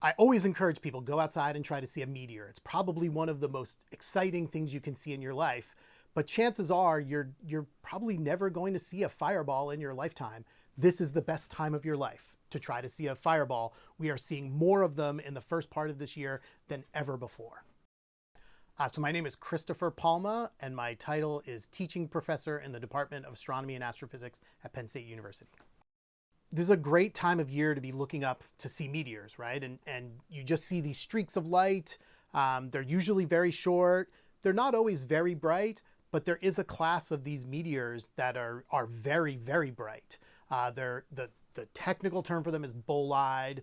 I always encourage people, go outside and try to see a meteor. It's probably one of the most exciting things you can see in your life, but chances are you're probably never going to see a fireball in your lifetime. This is the best time of your life to try to see a fireball. We are seeing more of them in the first part of this year than ever before. So my name is Christopher Palma, and my title is Teaching Professor in the Department of Astronomy and Astrophysics at Penn State University. This is a great time of year to be looking up to see meteors, right? And you just see these streaks of light. They're usually very short. They're not always very bright, but there is a class of these meteors that are very, very bright. The technical term for them is bolide.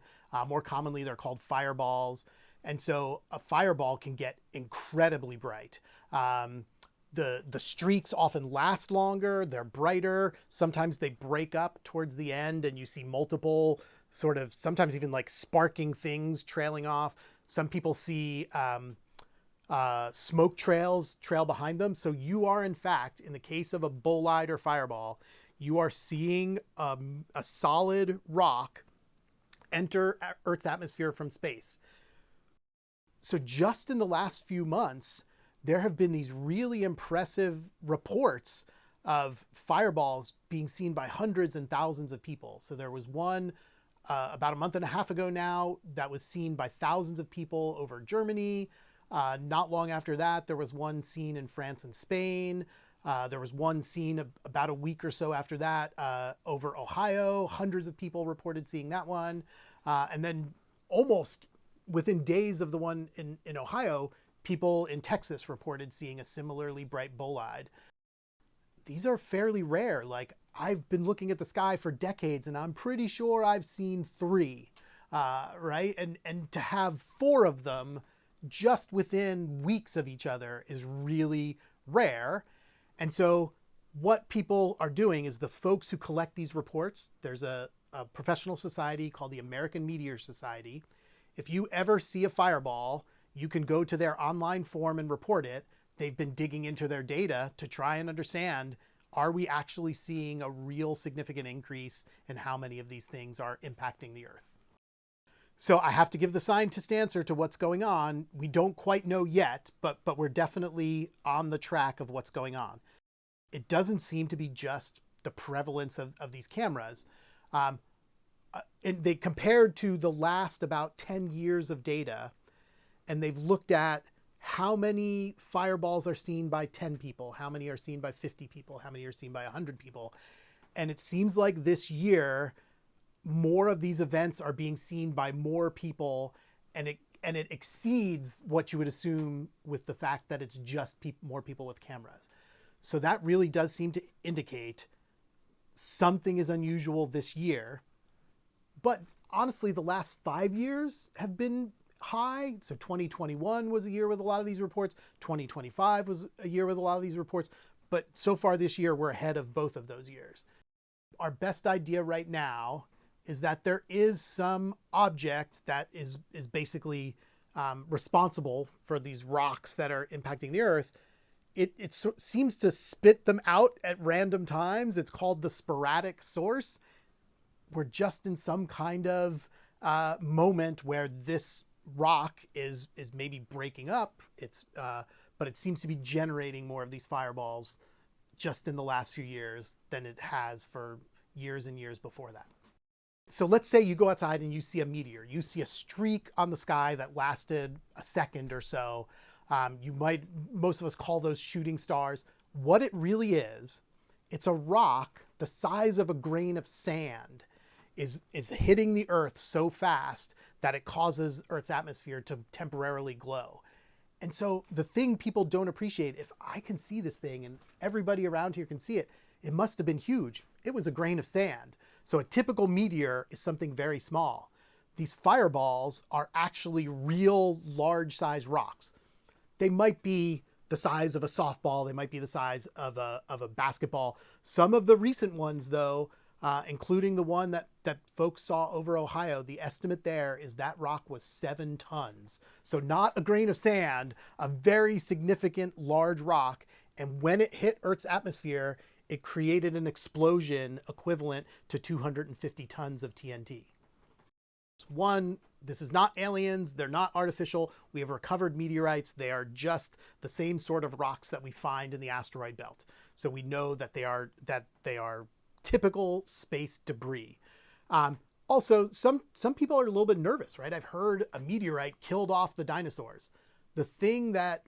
More commonly, they're called fireballs. And so a fireball can get incredibly bright. The streaks often last longer, they're brighter. Sometimes they break up towards the end and you see multiple sort of, sometimes even like sparking things trailing off. Some people see smoke trails trail behind them. So you are, in fact, in the case of a bolide or fireball, you are seeing a solid rock enter Earth's atmosphere from space. So just in the last few months, there have been these really impressive reports of fireballs being seen by hundreds and thousands of people. So there was one about a month and a half ago now that was seen by thousands of people over Germany. Not long after that, there was one seen in France and Spain. There was one seen about a week or so after that over Ohio. Hundreds of people reported seeing that one. And then almost within days of the one in Ohio, people in Texas reported seeing a similarly bright bolide. These are fairly rare. Like, I've been looking at the sky for decades and I'm pretty sure I've seen 3, right? And to have 4 of them just within weeks of each other is really rare. And so what people are doing is the folks who collect these reports, there's a professional society called the American Meteor Society. If you ever see a fireball, you can go to their online form and report it. They've been digging into their data to try and understand, are we actually seeing a real significant increase in how many of these things are impacting the Earth? So I have to give the scientist answer to what's going on. We don't quite know yet, but we're definitely on the track of what's going on. It doesn't seem to be just the prevalence of these cameras. And they compared to the last about 10 years of data, and they've looked at how many fireballs are seen by 10 people, how many are seen by 50 people, how many are seen by 100 people. And it seems like this year, more of these events are being seen by more people, and it exceeds what you would assume with the fact that it's just more people with cameras. So that really does seem to indicate something is unusual this year. But honestly, the last 5 years have been high. So 2021 was a year with a lot of these reports. 2025 was a year with a lot of these reports. But so far this year, we're ahead of both of those years. Our best idea right now is that there is some object that is basically responsible for these rocks that are impacting the Earth. It seems to spit them out at random times. It's called the sporadic source. We're just in some kind of moment where this rock is maybe breaking up. But it seems to be generating more of these fireballs just in the last few years than it has for years and years before that. So let's say you go outside and you see a meteor. You see a streak on the sky that lasted a second or so. Most of us call those shooting stars. What it really is, it's a rock the size of a grain of sand is hitting the Earth so fast that it causes Earth's atmosphere to temporarily glow. And so the thing people don't appreciate, if I can see this thing and everybody around here can see it, it must have been huge. It was a grain of sand. So a typical meteor is something very small. These fireballs are actually real large size rocks. They might be the size of a softball. They might be the size of a basketball. Some of the recent ones, though, including the one that folks saw over Ohio, the estimate there is that rock was 7 tons. So not a grain of sand, a very significant large rock. And when it hit Earth's atmosphere, it created an explosion equivalent to 250 tons of TNT. One, this is not aliens. They're not artificial. We have recovered meteorites. They are just the same sort of rocks that we find in the asteroid belt. So we know that they are typical space debris. Also, some people are a little bit nervous, right? I've heard a meteorite killed off the dinosaurs. The thing that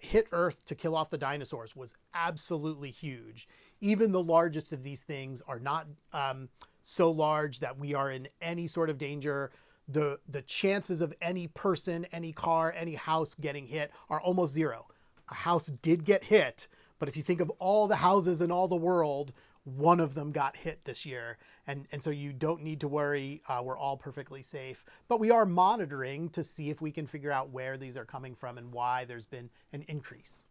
hit Earth to kill off the dinosaurs was absolutely huge. Even the largest of these things are not so large that we are in any sort of danger. The chances of any person, any car, any house getting hit are almost zero. A house did get hit, but if you think of all the houses in all the world, one of them got hit this year. And so you don't need to worry. We're all perfectly safe. But we are monitoring to see if we can figure out where these are coming from and why there's been an increase.